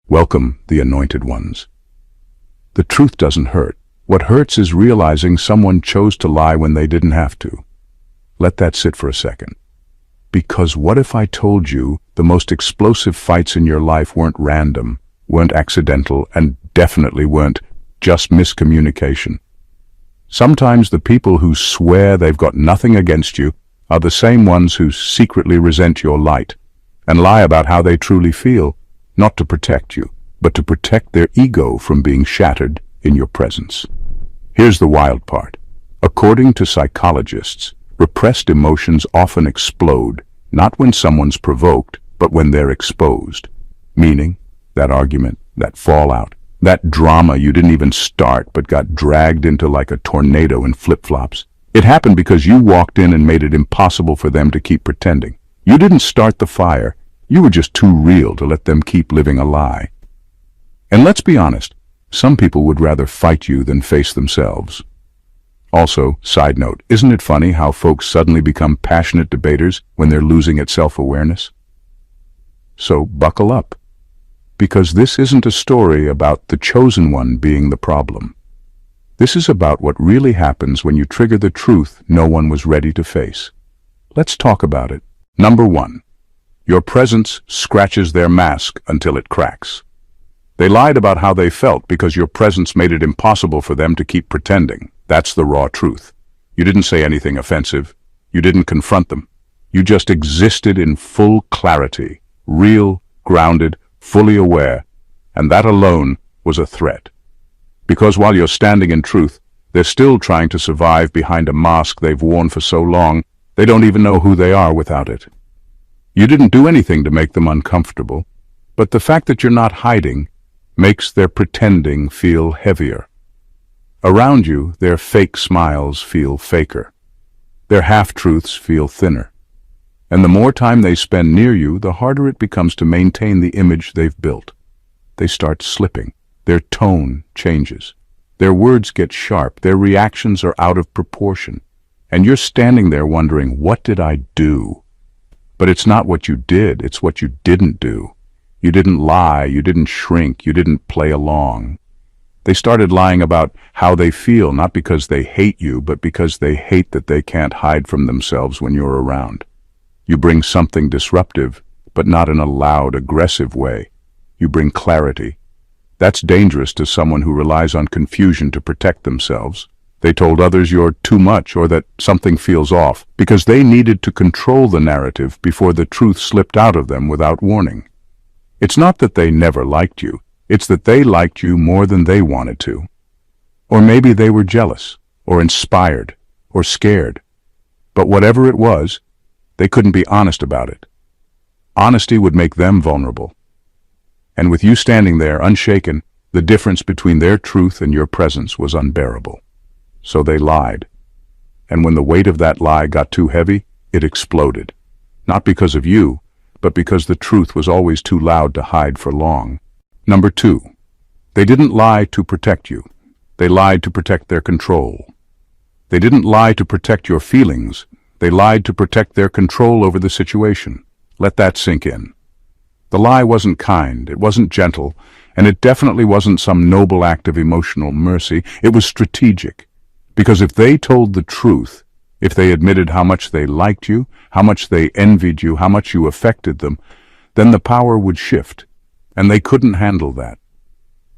Welcome, the anointed ones. The truth doesn't hurt. What hurts is realizing someone chose to lie when they didn't have to. Let that sit for a second. Because what if I told you the most explosive fights in your life weren't random, weren't accidental, and definitely weren't just miscommunication? Sometimes the people who swear they've got nothing against you are the same ones who secretly resent your light and lie about how they truly feel, not to protect you, but to protect their ego from being shattered in your presence. Here's the wild part. According to psychologists, repressed emotions often explode, not when someone's provoked, but when they're exposed. Meaning, that argument, that fallout, that drama you didn't even start but got dragged into like a tornado in flip-flops. It happened because you walked in and made it impossible for them to keep pretending. You didn't start the fire. You were just too real to let them keep living a lie. And let's be honest, some people would rather fight you than face themselves. Also, side note, isn't it funny how folks suddenly become passionate debaters when they're losing at self-awareness? So buckle up, because this isn't a story about the chosen one being the problem. This is about what really happens when you trigger the truth no one was ready to face. Let's talk about it. Number 1. Your presence scratches their mask until it cracks. They lied about how they felt because your presence made it impossible for them to keep pretending. That's the raw truth. You didn't say anything offensive. You didn't confront them. You just existed in full clarity, real, grounded, fully aware, and that alone was a threat. Because while you're standing in truth, they're still trying to survive behind a mask they've worn for so long, they don't even know who they are without it. You didn't do anything to make them uncomfortable, but the fact that you're not hiding makes their pretending feel heavier. Around you, their fake smiles feel faker. Their half-truths feel thinner. And the more time they spend near you, the harder it becomes to maintain the image they've built. They start slipping. Their tone changes. Their words get sharp. Their reactions are out of proportion. And you're standing there wondering, what did I do? But it's not what you did, it's what you didn't do. You didn't lie, you didn't shrink, you didn't play along. They started lying about how they feel, not because they hate you, but because they hate that they can't hide from themselves when you're around. You bring something disruptive, but not in a loud, aggressive way. You bring clarity. That's dangerous to someone who relies on confusion to protect themselves. They told others you're too much or that something feels off, because they needed to control the narrative before the truth slipped out of them without warning. It's not that they never liked you, it's that they liked you more than they wanted to. Or maybe they were jealous, or inspired, or scared. But whatever it was, they couldn't be honest about it. Honesty would make them vulnerable. And with you standing there unshaken, the difference between their truth and your presence was unbearable. So they lied. And when the weight of that lie got too heavy, it exploded. Not because of you, but because the truth was always too loud to hide for long. Number 2. They didn't lie to protect you. They lied to protect their control. They didn't lie to protect your feelings. They lied to protect their control over the situation. Let that sink in. The lie wasn't kind, it wasn't gentle, and it definitely wasn't some noble act of emotional mercy. It was strategic. Because if they told the truth, if they admitted how much they liked you, how much they envied you, how much you affected them, then the power would shift, and they couldn't handle that.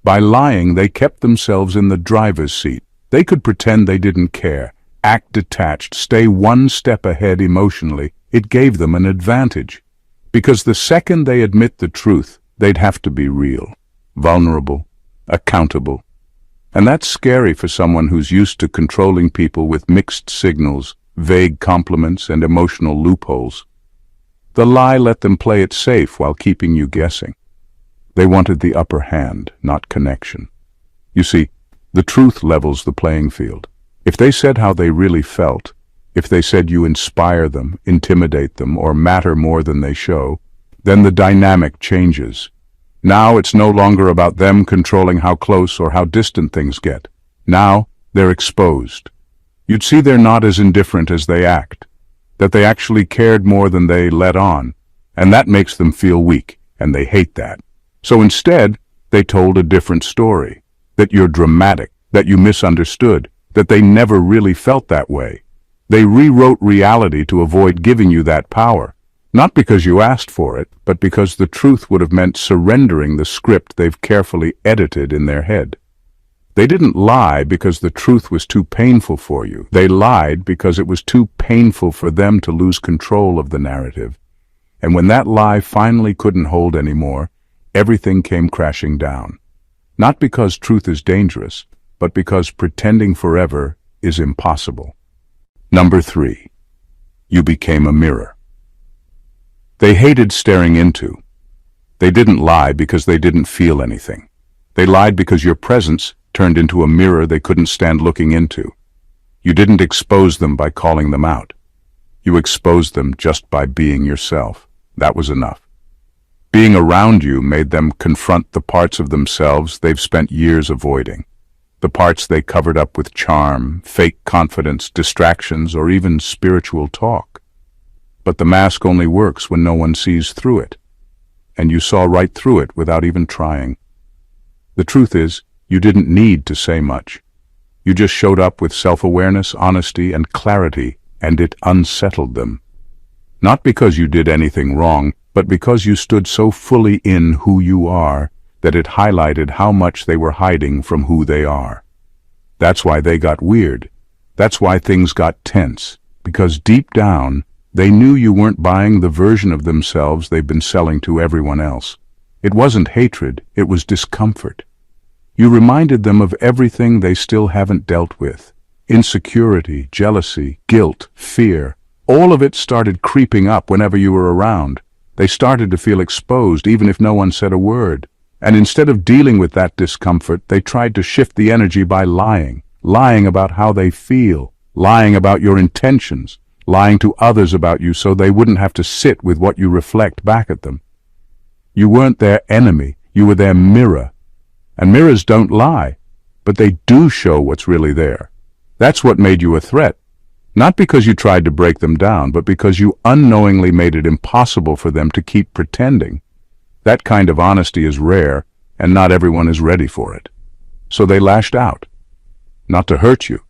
By lying, they kept themselves in the driver's seat. They could pretend they didn't care, act detached, stay one step ahead emotionally. It gave them an advantage. Because the second they admit the truth, they'd have to be real, vulnerable, accountable. And that's scary for someone who's used to controlling people with mixed signals, vague compliments, and emotional loopholes. The lie let them play it safe while keeping you guessing. They wanted the upper hand, not connection. You see, the truth levels the playing field. If they said how they really felt, if they said you inspire them, intimidate them, or matter more than they show, then the dynamic changes. Now it's no longer about them controlling how close or how distant things get. Now they're exposed. You'd see they're not as indifferent as they act, that they actually cared more than they let on, and that makes them feel weak, and they hate that. So instead, they told a different story. That you're dramatic, that you misunderstood, that they never really felt that way. They rewrote reality to avoid giving you that power. Not because you asked for it, but because the truth would have meant surrendering the script they've carefully edited in their head. They didn't lie because the truth was too painful for you. They lied because it was too painful for them to lose control of the narrative. And when that lie finally couldn't hold anymore, everything came crashing down. Not because truth is dangerous, but because pretending forever is impossible. Number 3. You became a mirror. They hated staring into. They didn't lie because they didn't feel anything. They lied because your presence turned into a mirror they couldn't stand looking into. You didn't expose them by calling them out. You exposed them just by being yourself. That was enough. Being around you made them confront the parts of themselves they've spent years avoiding. The parts they covered up with charm, fake confidence, distractions, or even spiritual talk. But the mask only works when no one sees through it. And you saw right through it without even trying. The truth is, you didn't need to say much. You just showed up with self-awareness, honesty, and clarity, and it unsettled them. Not because you did anything wrong, but because you stood so fully in who you are that it highlighted how much they were hiding from who they are. That's why they got weird. That's why things got tense. Because deep down, they knew you weren't buying the version of themselves they've been selling to everyone else. It wasn't hatred, it was discomfort. You reminded them of everything they still haven't dealt with. Insecurity, jealousy, guilt, fear. All of it started creeping up whenever you were around. They started to feel exposed even if no one said a word. And instead of dealing with that discomfort, they tried to shift the energy by lying. Lying about how they feel. Lying about your intentions. Lying to others about you so they wouldn't have to sit with what you reflect back at them. You weren't their enemy. You were their mirror. And mirrors don't lie, but they do show what's really there. That's what made you a threat. Not because you tried to break them down, but because you unknowingly made it impossible for them to keep pretending. That kind of honesty is rare, and not everyone is ready for it. So they lashed out. Not to hurt you,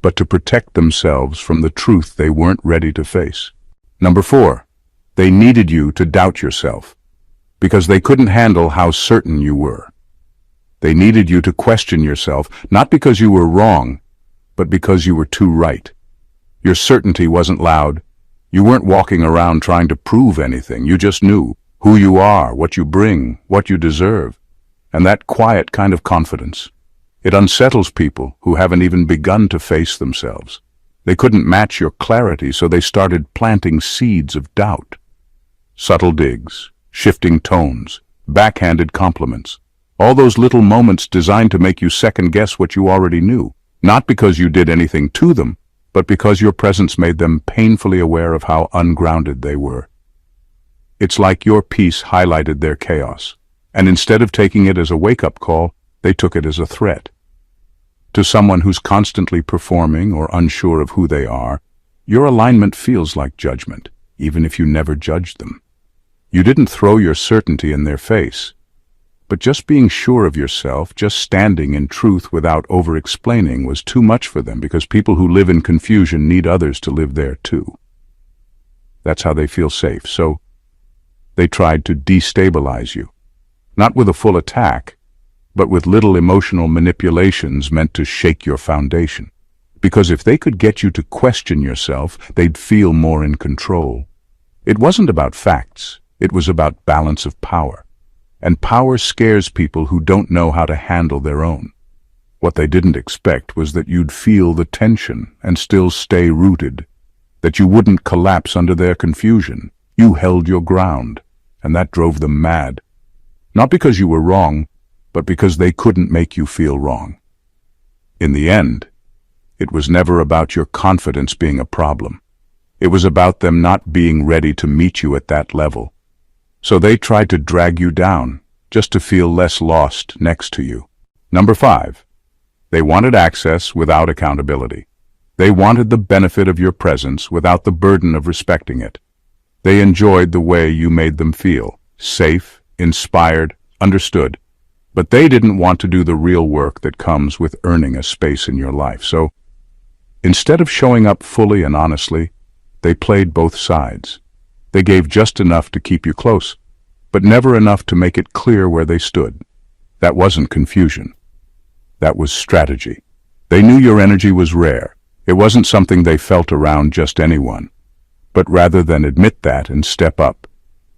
but to protect themselves from the truth they weren't ready to face. Number 4. They needed you to doubt yourself, because they couldn't handle how certain you were. They needed you to question yourself, not because you were wrong, but because you were too right. Your certainty wasn't loud. You weren't walking around trying to prove anything. You just knew who you are, what you bring, what you deserve. And that quiet kind of confidence. It unsettles people who haven't even begun to face themselves. They couldn't match your clarity, so they started planting seeds of doubt. Subtle digs, shifting tones, backhanded compliments. All those little moments designed to make you second-guess what you already knew. Not because you did anything to them, but because your presence made them painfully aware of how ungrounded they were. It's like your peace highlighted their chaos, and instead of taking it as a wake-up call, they took it as a threat. To someone who's constantly performing or unsure of who they are, your alignment feels like judgment, even if you never judged them. You didn't throw your certainty in their face, but just being sure of yourself, just standing in truth without over-explaining was too much for them, because people who live in confusion need others to live there too. That's how they feel safe, so they tried to destabilize you. Not with a full attack, but with little emotional manipulations meant to shake your foundation. Because if they could get you to question yourself, they'd feel more in control. It wasn't about facts, it was about balance of power. And power scares people who don't know how to handle their own. What they didn't expect was that you'd feel the tension and still stay rooted, that you wouldn't collapse under their confusion. You held your ground, and that drove them mad. Not because you were wrong, but because they couldn't make you feel wrong. In the end, it was never about your confidence being a problem. It was about them not being ready to meet you at that level. So they tried to drag you down, just to feel less lost next to you. Number 5. They wanted access without accountability. They wanted the benefit of your presence without the burden of respecting it. They enjoyed the way you made them feel, safe, inspired, understood, but they didn't want to do the real work that comes with earning a space in your life. So instead of showing up fully and honestly, they played both sides. They gave just enough to keep you close, but never enough to make it clear where they stood. That wasn't confusion. That was strategy. They knew your energy was rare. It wasn't something they felt around just anyone. But rather than admit that and step up,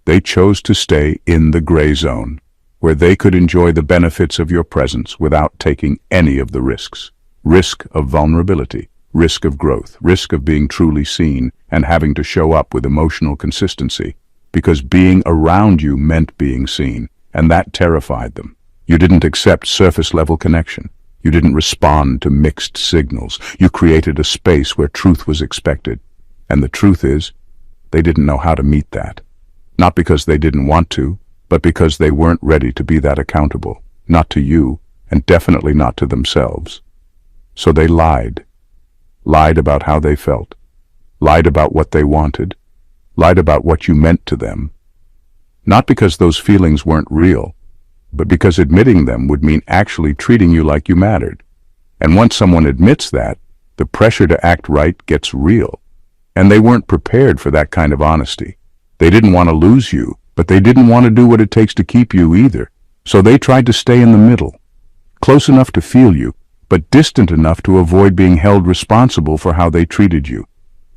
they chose to stay in the gray zone, where they could enjoy the benefits of your presence without taking any of the risks. Risk of vulnerability, risk of growth, risk of being truly seen and having to show up with emotional consistency, because being around you meant being seen, and that terrified them. You didn't accept surface-level connection. You didn't respond to mixed signals. You created a space where truth was expected. And the truth is, they didn't know how to meet that. Not because they didn't want to, but because they weren't ready to be that accountable. Not to you, and definitely not to themselves. So they lied. Lied about how they felt. Lied about what they wanted. Lied about what you meant to them. Not because those feelings weren't real, but because admitting them would mean actually treating you like you mattered. And once someone admits that, the pressure to act right gets real. And they weren't prepared for that kind of honesty. They didn't want to lose you, but they didn't want to do what it takes to keep you either. So they tried to stay in the middle, close enough to feel you, but distant enough to avoid being held responsible for how they treated you.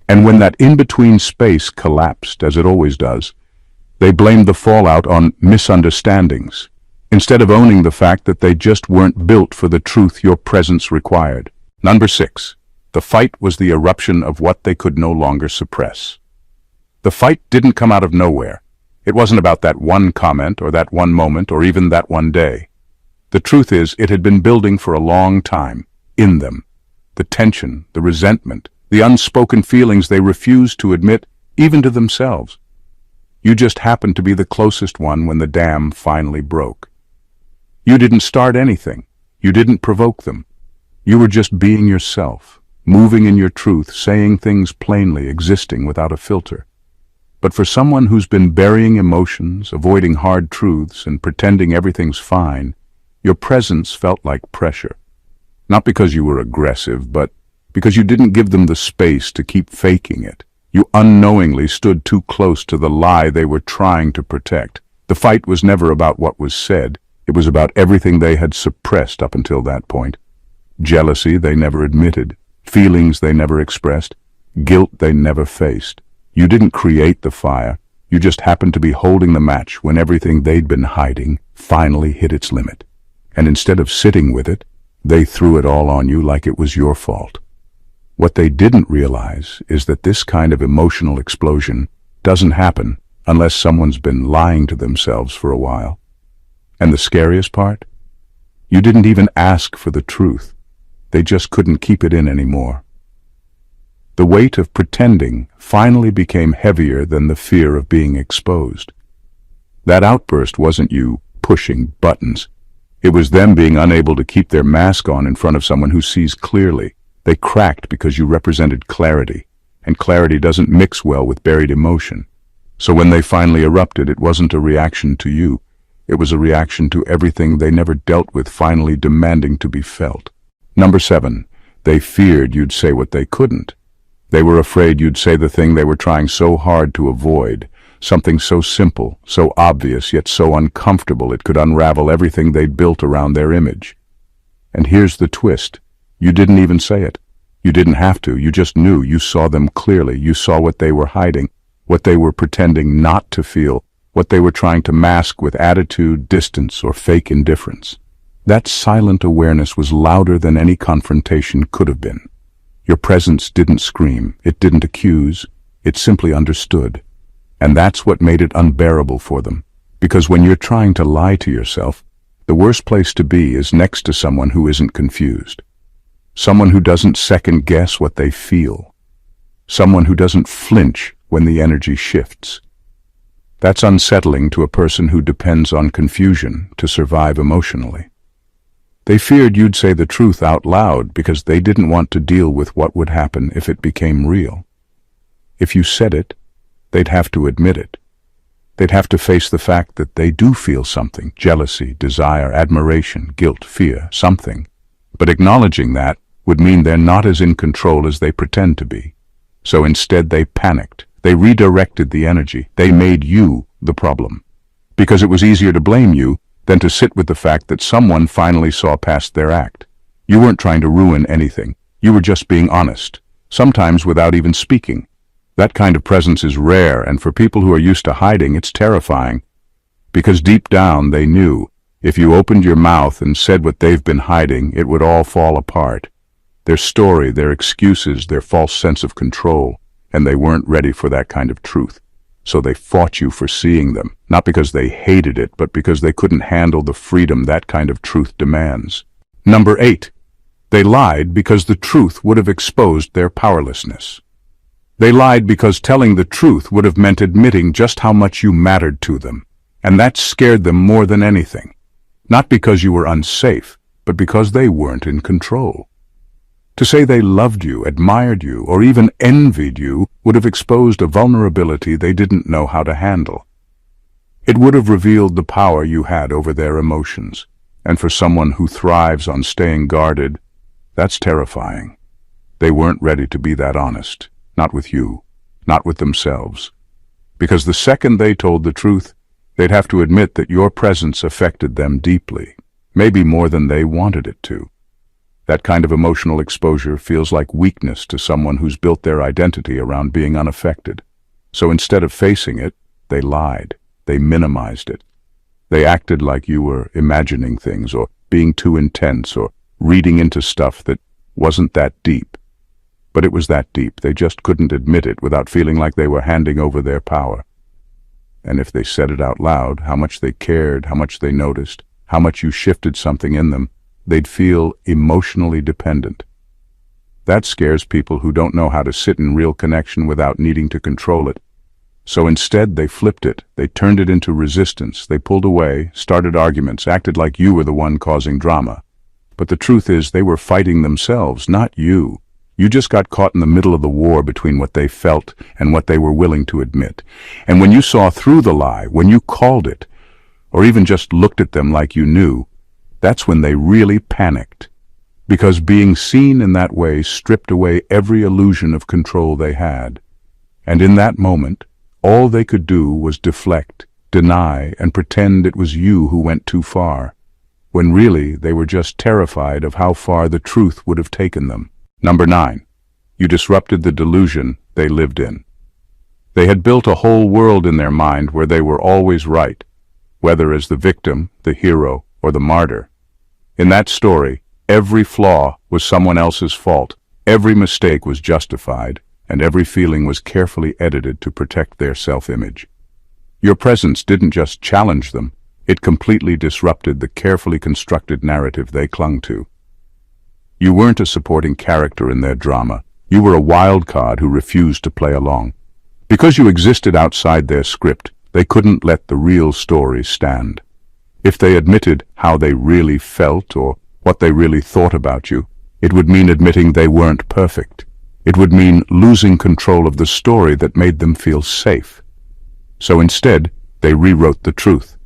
And when that in-between space collapsed, as it always does, they blamed the fallout on misunderstandings, instead of owning the fact that they just weren't built for the truth your presence required. Number 6. The fight was the eruption of what they could no longer suppress. The fight didn't come out of nowhere. It wasn't about that one comment or that one moment or even that one day. The truth is, it had been building for a long time, in them. The tension, the resentment, the unspoken feelings they refused to admit, even to themselves. You just happened to be the closest one when the dam finally broke. You didn't start anything. You didn't provoke them. You were just being yourself, moving in your truth, saying things plainly, existing without a filter. But for someone who's been burying emotions, avoiding hard truths, and pretending everything's fine, your presence felt like pressure. Not because you were aggressive, but because you didn't give them the space to keep faking it. You unknowingly stood too close to the lie they were trying to protect. The fight was never about what was said. It was about everything they had suppressed up until that point. Jealousy they never admitted, feelings they never expressed, guilt they never faced. You didn't create the fire. You just happened to be holding the match when everything they'd been hiding finally hit its limit. And instead of sitting with it, they threw it all on you like it was your fault. What they didn't realize is that this kind of emotional explosion doesn't happen unless someone's been lying to themselves for a while. And the scariest part? You didn't even ask for the truth. They just couldn't keep it in anymore. The weight of pretending finally became heavier than the fear of being exposed. That outburst wasn't you pushing buttons. It was them being unable to keep their mask on in front of someone who sees clearly. They cracked because you represented clarity, and clarity doesn't mix well with buried emotion. So when they finally erupted, it wasn't a reaction to you. It was a reaction to everything they never dealt with finally demanding to be felt. Number 7. They feared you'd say what they couldn't. They were afraid you'd say the thing they were trying so hard to avoid, something so simple, so obvious, yet so uncomfortable it could unravel everything they'd built around their image. And here's the twist. You didn't even say it. You didn't have to. You just knew. You saw them clearly. You saw what they were hiding, what they were pretending not to feel, what they were trying to mask with attitude, distance, or fake indifference. That silent awareness was louder than any confrontation could have been. Your presence didn't scream. It didn't accuse. It simply understood. And that's what made it unbearable for them. Because when you're trying to lie to yourself, the worst place to be is next to someone who isn't confused. Someone who doesn't second-guess what they feel. Someone who doesn't flinch when the energy shifts. That's unsettling to a person who depends on confusion to survive emotionally. They feared you'd say the truth out loud because they didn't want to deal with what would happen if it became real. If you said it, they'd have to admit it. They'd have to face the fact that they do feel something: jealousy, desire, admiration, guilt, fear, something. But acknowledging that would mean they're not as in control as they pretend to be. So instead they panicked. They redirected the energy. They made you the problem. Because it was easier to blame you than to sit with the fact that someone finally saw past their act. You weren't trying to ruin anything. You were just being honest, sometimes without even speaking. That kind of presence is rare, and for people who are used to hiding, it's terrifying. Because deep down they knew, if you opened your mouth and said what they've been hiding, it would all fall apart. Their story, their excuses, their false sense of control, and they weren't ready for that kind of truth. So they fought you for seeing them, not because they hated it, but because they couldn't handle the freedom that kind of truth demands. Number 8. They lied because the truth would have exposed their powerlessness. They lied because telling the truth would have meant admitting just how much you mattered to them, and that scared them more than anything. Not because you were unsafe, but because they weren't in control. To say they loved you, admired you, or even envied you would have exposed a vulnerability they didn't know how to handle. It would have revealed the power you had over their emotions, and for someone who thrives on staying guarded, that's terrifying. They weren't ready to be that honest, not with you, not with themselves. Because the second they told the truth, they'd have to admit that your presence affected them deeply, maybe more than they wanted it to. That kind of emotional exposure feels like weakness to someone who's built their identity around being unaffected. So instead of facing it, they lied. They minimized it. They acted like you were imagining things, or being too intense, or reading into stuff that wasn't that deep. But it was that deep. They just couldn't admit it without feeling like they were handing over their power. And if they said it out loud, how much they cared, how much they noticed, how much you shifted something in them, they'd feel emotionally dependent. That scares people who don't know how to sit in real connection without needing to control it. So instead they flipped it. They turned it into resistance. They pulled away, started arguments, acted like you were the one causing drama. But the truth is they were fighting themselves, not you. You just got caught in the middle of the war between what they felt and what they were willing to admit. And when you saw through the lie, when you called it, or even just looked at them like you knew, that's when they really panicked. Because being seen in that way stripped away every illusion of control they had. And in that moment, all they could do was deflect, deny, and pretend it was you who went too far, when really they were just terrified of how far the truth would have taken them. Number 9. You disrupted the delusion they lived in. They had built a whole world in their mind where they were always right, whether as the victim, the hero, or the martyr. In that story, every flaw was someone else's fault, every mistake was justified, and every feeling was carefully edited to protect their self-image. Your presence didn't just challenge them, it completely disrupted the carefully constructed narrative they clung to. You weren't a supporting character in their drama, you were a wild card who refused to play along. Because you existed outside their script, they couldn't let the real story stand. If they admitted how they really felt or what they really thought about you, it would mean admitting they weren't perfect. It would mean losing control of the story that made them feel safe. So instead, they rewrote the truth.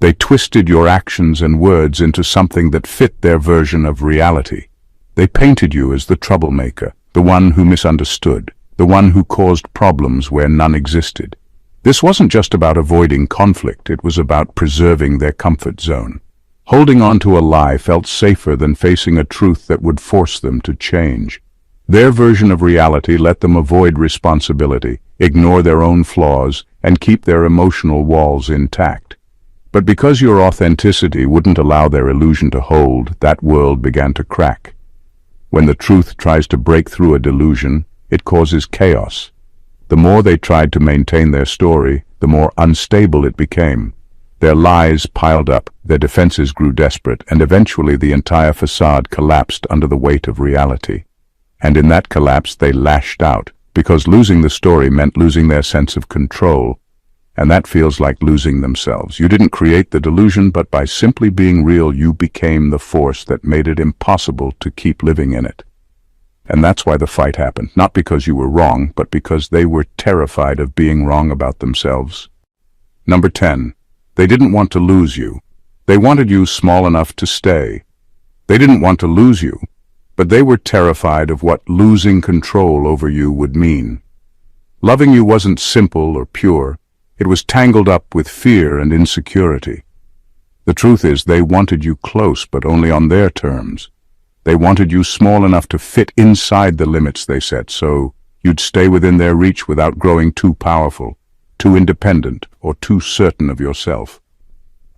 They twisted your actions and words into something that fit their version of reality. They painted you as the troublemaker, the one who misunderstood, the one who caused problems where none existed. This wasn't just about avoiding conflict, it was about preserving their comfort zone. Holding on to a lie felt safer than facing a truth that would force them to change. Their version of reality let them avoid responsibility, ignore their own flaws, and keep their emotional walls intact. But because your authenticity wouldn't allow their illusion to hold, that world began to crack. When the truth tries to break through a delusion, it causes chaos. The more they tried to maintain their story, the more unstable it became. Their lies piled up, their defenses grew desperate, and eventually the entire facade collapsed under the weight of reality. And in that collapse they lashed out, because losing the story meant losing their sense of control. And that feels like losing themselves. You didn't create the delusion, but by simply being real, you became the force that made it impossible to keep living in it. And that's why the fight happened, not because you were wrong, but because they were terrified of being wrong about themselves. Number 10. They didn't want to lose you. They wanted you small enough to stay. They didn't want to lose you, but they were terrified of what losing control over you would mean. Loving you wasn't simple or pure. It was tangled up with fear and insecurity. The truth is, they wanted you close, but only on their terms. They wanted you small enough to fit inside the limits they set, so you'd stay within their reach without growing too powerful, too independent, or too certain of yourself.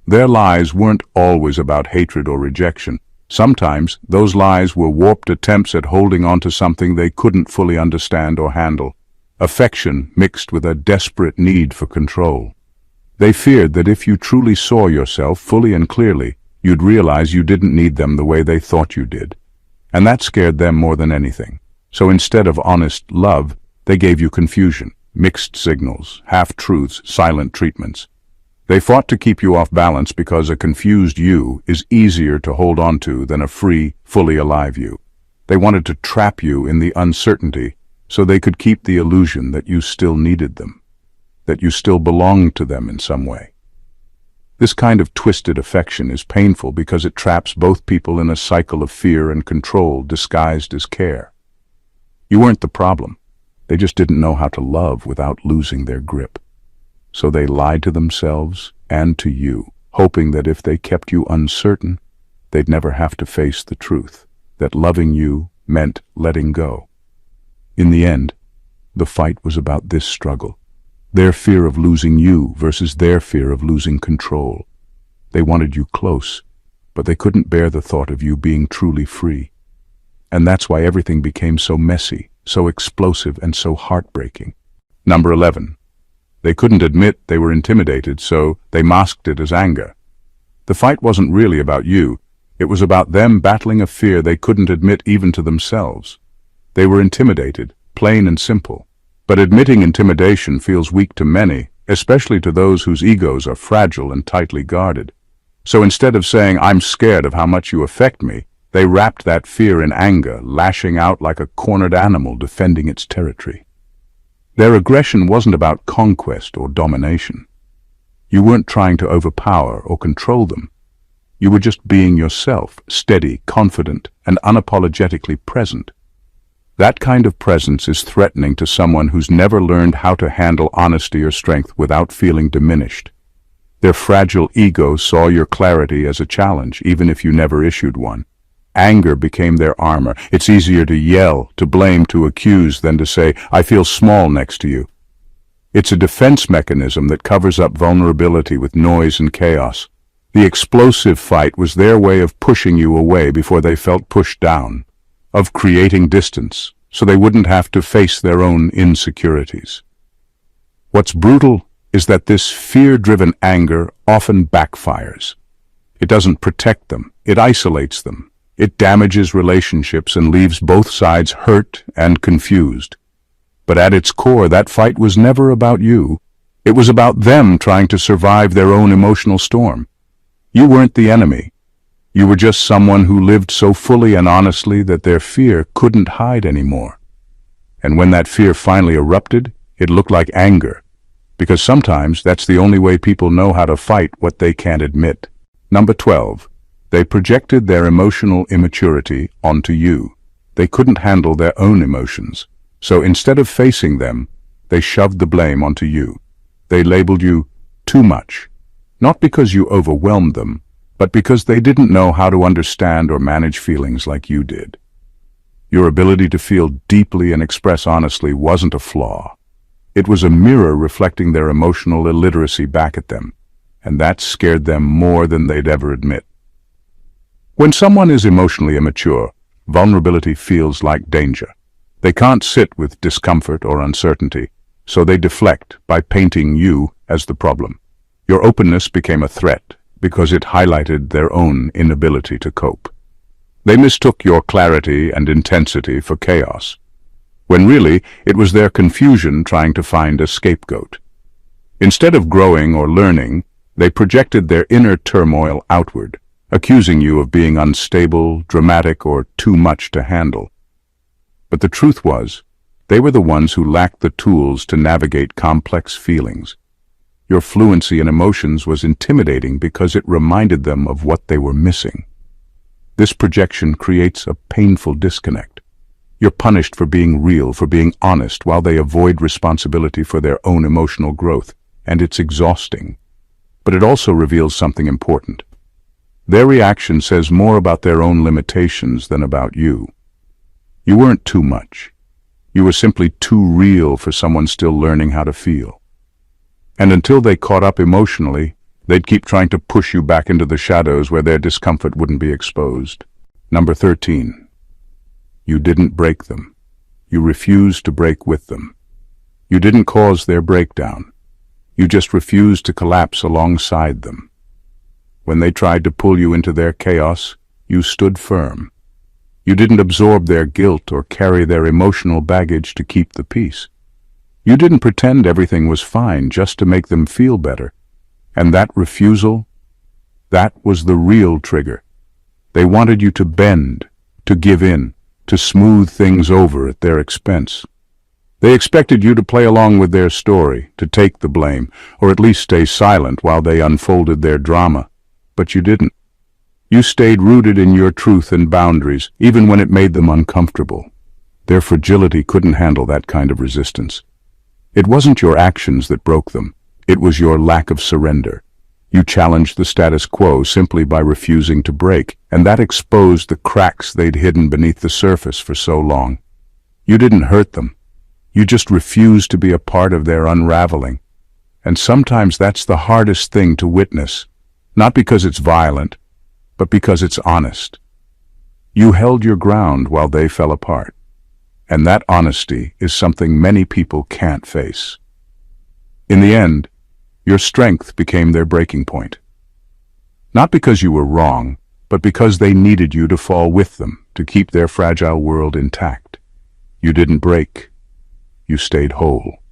Their lies weren't always about hatred or rejection. Sometimes those lies were warped attempts at holding on to something they couldn't fully understand or handle. Affection mixed with a desperate need for control. They feared that if you truly saw yourself fully and clearly, you'd realize you didn't need them the way they thought you did. And that scared them more than anything. So instead of honest love, they gave you confusion, mixed signals, half-truths, silent treatments. They fought to keep you off balance because a confused you is easier to hold on to than a free, fully alive you. They wanted to trap you in the uncertainty so they could keep the illusion that you still needed them, that you still belonged to them in some way. This kind of twisted affection is painful because it traps both people in a cycle of fear and control disguised as care. You weren't the problem. They just didn't know how to love without losing their grip. So they lied to themselves and to you, hoping that if they kept you uncertain, they'd never have to face the truth, that loving you meant letting go. In the end, the fight was about this struggle. Their fear of losing you versus their fear of losing control. They wanted you close, but they couldn't bear the thought of you being truly free. And that's why everything became so messy, so explosive, and so heartbreaking. Number 11. They couldn't admit they were intimidated, so they masked it as anger. The fight wasn't really about you. It was about them battling a fear they couldn't admit even to themselves. They were intimidated, plain and simple. But admitting intimidation feels weak to many, especially to those whose egos are fragile and tightly guarded. So instead of saying, "I'm scared of how much you affect me," they wrapped that fear in anger, lashing out like a cornered animal defending its territory. Their aggression wasn't about conquest or domination. You weren't trying to overpower or control them. You were just being yourself, steady, confident, and unapologetically present. That kind of presence is threatening to someone who's never learned how to handle honesty or strength without feeling diminished. Their fragile ego saw your clarity as a challenge, even if you never issued one. Anger became their armor. It's easier to yell, to blame, to accuse than to say, "I feel small next to you." It's a defense mechanism that covers up vulnerability with noise and chaos. The explosive fight was their way of pushing you away before they felt pushed down, of creating distance, so they wouldn't have to face their own insecurities. What's brutal is that this fear-driven anger often backfires. It doesn't protect them, it isolates them. It damages relationships and leaves both sides hurt and confused. But at its core, that fight was never about you. It was about them trying to survive their own emotional storm. You weren't the enemy. You were just someone who lived so fully and honestly that their fear couldn't hide anymore. And when that fear finally erupted, it looked like anger, because sometimes that's the only way people know how to fight what they can't admit. Number 12. They projected their emotional immaturity onto you. They couldn't handle their own emotions, so instead of facing them, they shoved the blame onto you. They labeled you too much, not because you overwhelmed them, but because they didn't know how to understand or manage feelings like you did. Your ability to feel deeply and express honestly wasn't a flaw. It was a mirror reflecting their emotional illiteracy back at them, and that scared them more than they'd ever admit. When someone is emotionally immature, vulnerability feels like danger. They can't sit with discomfort or uncertainty, so they deflect by painting you as the problem. Your openness became a threat because it highlighted their own inability to cope. They mistook your clarity and intensity for chaos, when really it was their confusion trying to find a scapegoat. Instead of growing or learning, they projected their inner turmoil outward, accusing you of being unstable, dramatic, or too much to handle. But the truth was, they were the ones who lacked the tools to navigate complex feelings. Your fluency in emotions was intimidating because it reminded them of what they were missing. This projection creates a painful disconnect. You're punished for being real, for being honest, while they avoid responsibility for their own emotional growth, and it's exhausting. But it also reveals something important. Their reaction says more about their own limitations than about you. You weren't too much. You were simply too real for someone still learning how to feel. And until they caught up emotionally, they'd keep trying to push you back into the shadows where their discomfort wouldn't be exposed. Number 13. You didn't break them. You refused to break with them. You didn't cause their breakdown. You just refused to collapse alongside them. When they tried to pull you into their chaos, you stood firm. You didn't absorb their guilt or carry their emotional baggage to keep the peace. You didn't pretend everything was fine just to make them feel better. And that refusal, that was the real trigger. They wanted you to bend, to give in, to smooth things over at their expense. They expected you to play along with their story, to take the blame, or at least stay silent while they unfolded their drama. But you didn't. You stayed rooted in your truth and boundaries, even when it made them uncomfortable. Their fragility couldn't handle that kind of resistance. It wasn't your actions that broke them. It was your lack of surrender. You challenged the status quo simply by refusing to break, and that exposed the cracks they'd hidden beneath the surface for so long. You didn't hurt them. You just refused to be a part of their unraveling. And sometimes that's the hardest thing to witness, not because it's violent, but because it's honest. You held your ground while they fell apart. And that honesty is something many people can't face. In the end, your strength became their breaking point. Not because you were wrong, but because they needed you to fall with them to keep their fragile world intact. You didn't break. You stayed whole.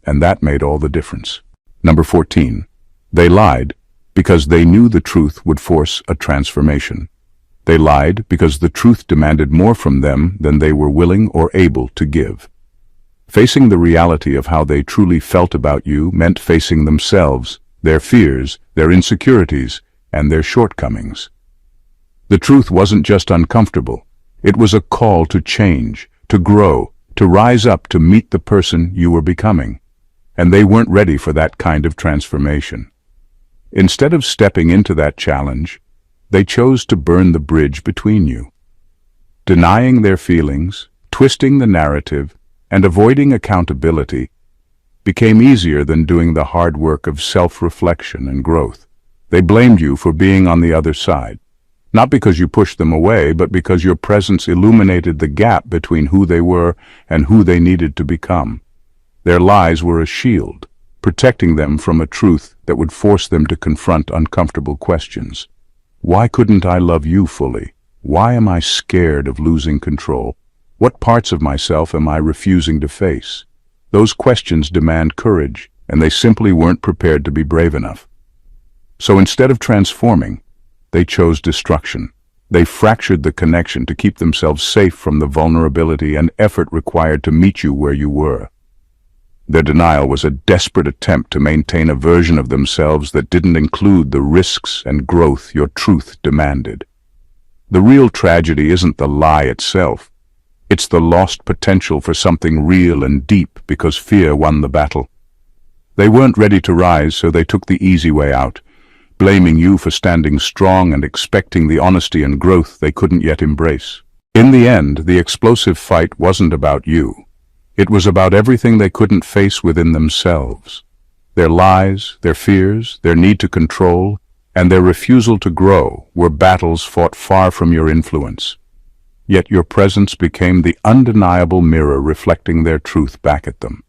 And that made all the difference. Number 14. They lied because they knew the truth would force a transformation. They lied because the truth demanded more from them than they were willing or able to give. Facing the reality of how they truly felt about you meant facing themselves, their fears, their insecurities, and their shortcomings. The truth wasn't just uncomfortable. It was a call to change, to grow, to rise up to meet the person you were becoming. And they weren't ready for that kind of transformation. Instead of stepping into that challenge, they chose to burn the bridge between you. Denying their feelings, twisting the narrative, and avoiding accountability became easier than doing the hard work of self-reflection and growth. They blamed you for being on the other side, not because you pushed them away, but because your presence illuminated the gap between who they were and who they needed to become. Their lies were a shield, protecting them from a truth that would force them to confront uncomfortable questions. Why couldn't I love you fully? Why am I scared of losing control? What parts of myself am I refusing to face? Those questions demand courage, and they simply weren't prepared to be brave enough. So instead of transforming, they chose destruction. They fractured the connection to keep themselves safe from the vulnerability and effort required to meet you where you were. Their denial was a desperate attempt to maintain a version of themselves that didn't include the risks and growth your truth demanded. The real tragedy isn't the lie itself. It's the lost potential for something real and deep because fear won the battle. They weren't ready to rise, so they took the easy way out, blaming you for standing strong and expecting the honesty and growth they couldn't yet embrace. In the end, the explosive fight wasn't about you. It was about everything they couldn't face within themselves. Their lies, their fears, their need to control, and their refusal to grow were battles fought far from your influence. Yet your presence became the undeniable mirror reflecting their truth back at them.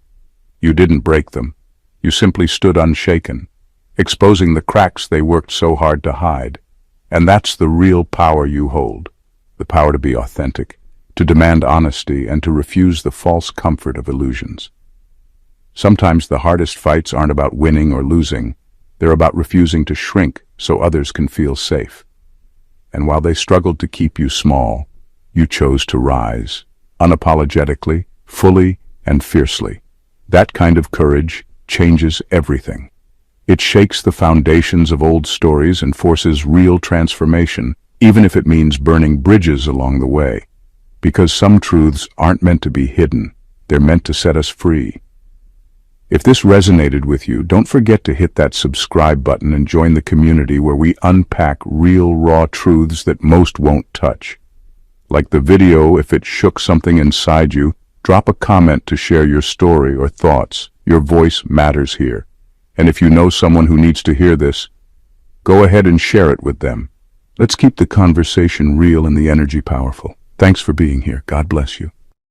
You didn't break them. You simply stood unshaken, exposing the cracks they worked so hard to hide. And that's the real power you hold, the power to be authentic, to demand honesty, and to refuse the false comfort of illusions. Sometimes the hardest fights aren't about winning or losing. They're about refusing to shrink so others can feel safe. And while they struggled to keep you small, you chose to rise, unapologetically, fully, and fiercely. That kind of courage changes everything. It shakes the foundations of old stories and forces real transformation, even if it means burning bridges along the way. Because some truths aren't meant to be hidden, they're meant to set us free. If this resonated with you, don't forget to hit that subscribe button and join the community where we unpack real, raw truths that most won't touch. Like the video, if it shook something inside you, drop a comment to share your story or thoughts. Your voice matters here. And if you know someone who needs to hear this, go ahead and share it with them. Let's keep the conversation real and the energy powerful. Thanks for being here. God bless you.